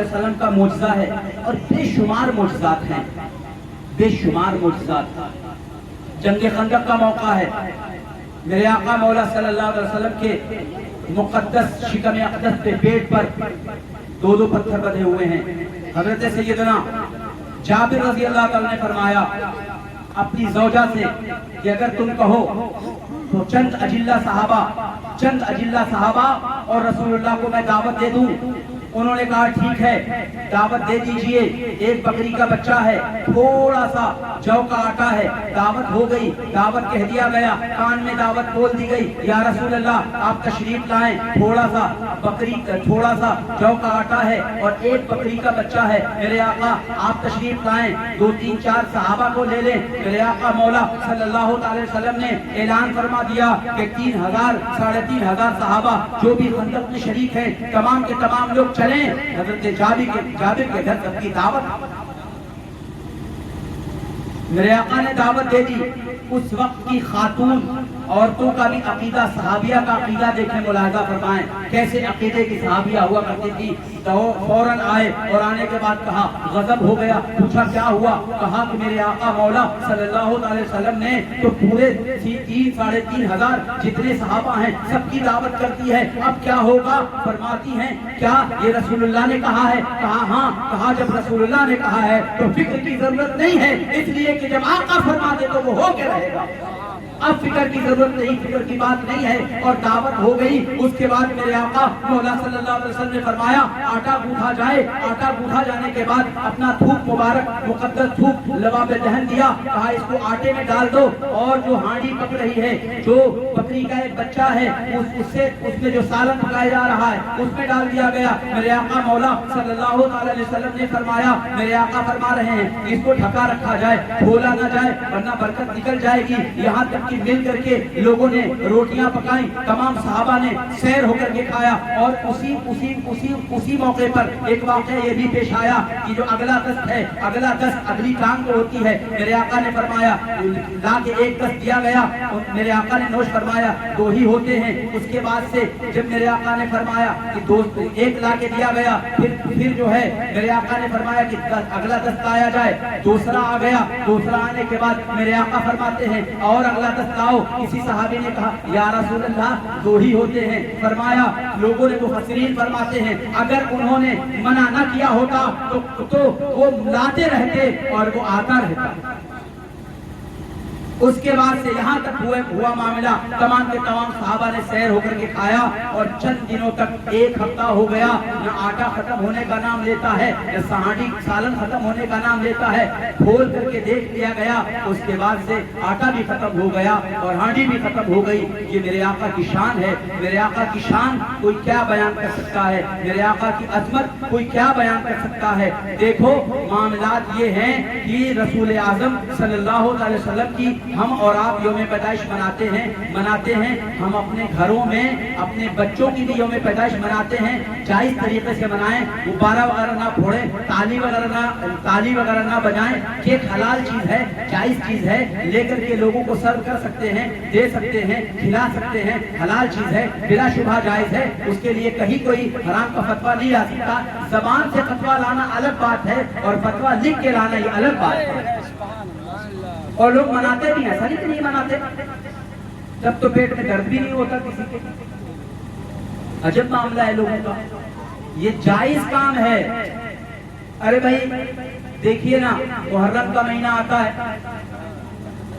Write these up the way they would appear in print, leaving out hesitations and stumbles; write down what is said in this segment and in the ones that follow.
वसल्लम का मुजज़ा है और बेशुमार मुजज़ात हैं, बेशुमार मुजज़ात। जंग खंदक का मौका है, मेरे आका मौला सल्लल्लाहु अलैहि वसल्लम के मुक़द्दस शिकम अक़दस पे पेट पर दो दो पत्थर बंधे हुए हैं। हज़रत सैयदना जाबिर रज़ी अल्लाह ताला ने फरमाया अपनी ज़ौजा से कि अगर तुम कहो तो चंद अजिल्ला सहाबा और रसूलुल्लाह को मैं दावत दे दूं। उन्होंने कहा ठीक है, दावत दे दीजिए। एक बकरी का बच्चा है, थोड़ा सा जौ का आटा है, दावत हो गई, दावत कह दिया गया, कान में दावत बोल दी गई, या रसूल अल्लाह आप तशरीफ लाएं, थोड़ा सा जौ का आटा है और एक बकरी का बच्चा है, मेरे आका आप तशरीफ लाएं, 2-3-4 सहाबा को ले लें। मेरे आका मौला सल्लल्लाहु अलैहि वसल्लम ने ऐलान फरमा दिया कि 3000 3,500 सहाबा जो भी खंदक में शरीक हैं, तमाम के तमाम लोग चलें। हज़रत जाबिर के घर सबकी दावत, मेरे आका ने दावत दे दी। उस वक्त की खातून औरतों का भी अकीदा, सहाबिया का अकीदा देखें, मुलाहिजा फरमाएं कैसे अकीदे की सहाबिया हुआ करती थी। तो फौरन आए और आने के बाद कहा, गजब हो गया, पूछा क्या हुआ, कहा कि मेरे आका मौला सल्लल्लाहु अलैहि वसल्लम ने तो पूरे 3-3,500 जितने सहाबा हैं सबकी दावत करती है, अब क्या होगा। फरमाती हैं क्या ये रसूलुल्लाह ने कहा है, कहा हाँ, कहा जब रसूलुल्लाह ने कहा है तो फिक्र की जरूरत नहीं है, इसलिए कि जब आका फरमा दे तो वो हो के रहेगा। अब फिक्र की जरूरत नहीं, फिक्र की बात नहीं है। और दावत हो गई। उसके बाद मेरे आका मौला सल्लल्लाहु अलैहि वसल्लम ने फरमाया आटा गूंथा जाए। आटा गूंथा जाने के बाद अपना थूक मुबारक, मुकद्दस थूक लबा पे दहन दिया, कहा इसको आटे में डाल दो और जो हांडी पक रही है, जो बकरी का एक बच्चा है, उसमें जो सालन पकाया जा रहा है उसमें डाल दिया गया। मेरे आका मौला सल्लल्लाहु अलैहि वसल्लम ने फरमाया, मेरे आका फरमा रहे हैं इसको ढका रखा जाए, खोला ना जाए वरना बरकत निकल जाएगी। यहाँ तक कि मिल करके लोगों ने रोटियां पकाई, तमाम सहाबा ने सैर होकर के खाया। और उसी मौके पर एक वाक़या ये भी पेश आया कि जो अगला दस्त है, अगला दस्त अगली टांग को होती है, मेरे आका ने फरमाया ला के एक दस्त दिया गया, मेरे आका ने नोश फरमाया 2 ही होते हैं। उसके बाद से जब मेरे आका ने फरमाया कि 2 एक ला के दिया गया, फिर जो है मेरे आका ने फरमाया कि अगला दस्त लाया जाए, दूसरा आ गया। दूसरा आने के बाद मेरे आका फरमाते हैं और अगला दस्त लाओ। किसी सहाबी ने कहा या रसूल अल्लाह 2 ही होते हैं। फरमाया लोगों ने मुफस्सिरीन फरमाते हैं अगर उन्होंने मना न किया होता तो वो लाते रहते और वो आता रहता। उसके बाद से यहाँ तक हुआ मामला, तमाम के तमाम सहाबा ने सैर होकर के खाया और चंद दिनों तक, 1 हफ्ता हो गया, न आटा खत्म होने का नाम लेता है, न सालन खत्म होने का नाम लेता है। खोल करके देख लिया गया, उसके बाद से आटा भी खत्म हो गया और हांडी भी खत्म हो गई। ये मेरे आका की शान है। मेरे आका की शान कोई क्या बयान कर सकता है, मेरे आका की अजमत कोई क्या बयान कर सकता है। देखो मामलात ये हैं कि रसूल आजम सल्लल्लाहु अलैहि वसल्लम की हम और आप यौम पैदाइश मनाते हैं। हम अपने घरों में अपने बच्चों की भी यौम पैदाइश मनाते हैं। जायज तरीके से मनाएं, गुब्बारा वगैरह ना फोड़ें, ताली वगैरह ना बजाएं। केक हलाल चीज है, जायज चीज है, लेकर के लोगों को सर्व कर सकते हैं, दे सकते हैं, खिला सकते हैं, हलाल चीज है, बिला शुबा जायज है। उसके लिए कहीं कोई हराम का फतवा नहीं आ सकता। जबान से फतवा लाना अलग बात है और फतवा लिख के लाना ये अलग बात है। और लोग मनाते भी, ऐसा नहीं मनाते, जब तो पेट में दर्द भी नहीं होता किसी के। अजब मामला है लोगों का, ये जायज काम है। अरे भाई देखिए ना, मुहर्रम का महीना आता है,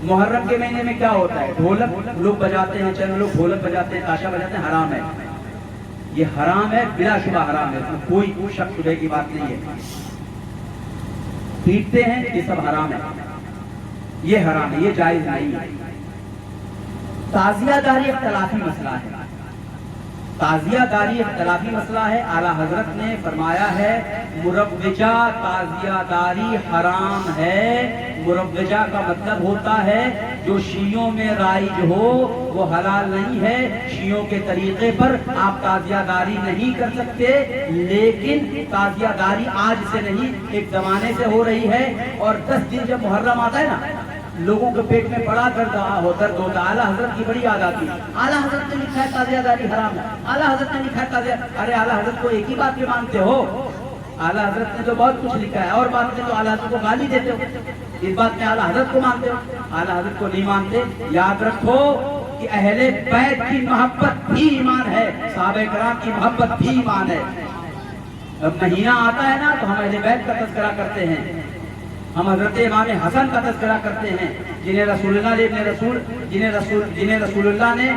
मुहर्रम के महीने में क्या होता है, ढोलक लोग बजाते हैं, चलो लोग ढोलक बजाते हैं, ताशा बजाते हैं, हराम है। ये हराम है, बिला शुबा हराम है, कोई शक शुबे की बात नहीं है। पीटते हैं, ये सब हराम है, ये हराम है, ये जायज नहीं है। ताजियादारी इख्तिलाफी मसला है, ताजियादारी इख्तिलाफी मसला है। आला हजरत ने फरमाया है मुरव्वजा ताजियादारी हराम है। मुरव्वजा का मतलब होता है जो शियों में राइज हो वो हलाल नहीं है। शियों के तरीके पर आप ताजियादारी नहीं कर सकते, लेकिन ताजियादारी आज से नहीं, एक जमाने से हो रही है। और 10 दिन जब मुहर्रम आता है ना, लोगों के पेट में बड़ा दर्द होता है। आला हजरत की बड़ी याद आती है, आला हजरत ने लिखा है ताजियादारी हराम है, आला हजरत ने लिखा है ताजिया। अरे आला हजरत को एक ही बात पे मानते हो, आला हजरत ने तो बहुत कुछ लिखा है, और बात में तो आला हजरत को गाली देते हो, इस बात में आला हजरत को मानते हो, आला हजरत को नहीं मानते। याद रखो कि अहले बैत की मोहब्बत भी ईमान है, सहाबा किराम की मोहब्बत भी ईमान है। अब महीना आता है ना तो हम अहले बैत का तज़किरा करते हैं, हम हजरत इमाम हसन का तज़किरा करते हैं, जिन्हें रसूलुल्लाह ने रसूलुल्लाह ने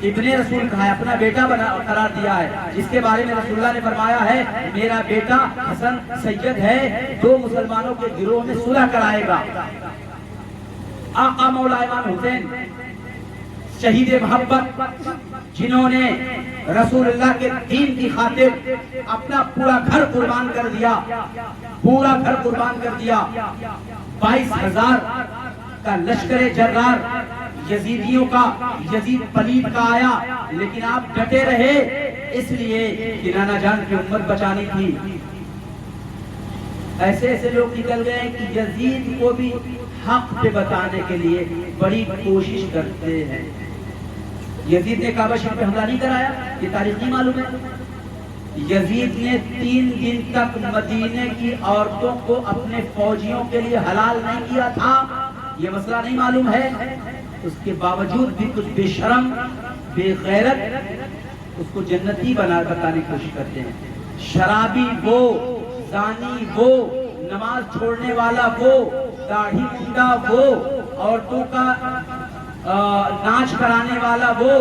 इब्ने रसूल कहा है, अपना बेटा बना करार दिया है, जिसके बारे में रसूलुल्लाह ने फरमाया है मेरा बेटा हसन सैयद है, दो मुसलमानों के गिरोह में सुलह कराएगा। आका मौला इमाम हुसैन शहीद मोहब्बत, जिन्होंने रसूलुल्लाह के दीन की खातिर अपना पूरा घर कुर्बान कर दिया, पूरा घर कुर्बान कर दिया। 22,000 का लश्कर जर्रार यजीदियों का, यजीद पलीद का आया, लेकिन आप डटे रहे, इसलिए कि नाना जान की उम्मत बचानी थी। ऐसे ऐसे लोग निकल गए कि यजीद को भी हक पे बताने के लिए बड़ी कोशिश करते हैं। यजीद ने काबा शरीफ पे हमला नहीं कराया, ये तारीख नहीं मालूम है। यजीद ने 3 दिन तक मदीने की औरतों को अपने फौजियों के लिए हलाल नहीं किया था, ये मसला नहीं मालूम है। उसके बावजूद भी कुछ बेशरम बेगैरत उसको जन्नती बताने की कोशिश करते हैं। शराबी वो, जानी वो, नमाज छोड़ने वाला वो, दाढ़ी मुंडा वो, औरतों का नाच कराने वाला वो,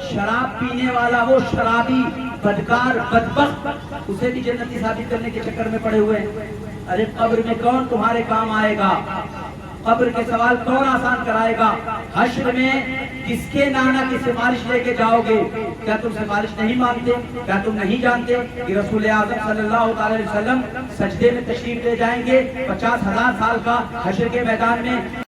शराब पीने वाला वो, शराबी बदकार बदबख्त, उसे भी जन्नती साबित करने के चक्कर में पड़े हुए हैं। अरे कब्र में कौन तुम्हारे काम आएगा, कब्र के सवाल कौन आसान कराएगा, हश्र में किसके नाना की सिफारिश लेके जाओगे? क्या तुम सिफारिश नहीं मानते? क्या तुम नहीं जानते कि रसूल आज़म सल्लल्लाहु अलैहि वसल्लम सजदे में तशरीफ ले जाएंगे 50,000 साल का हश्र के मैदान में?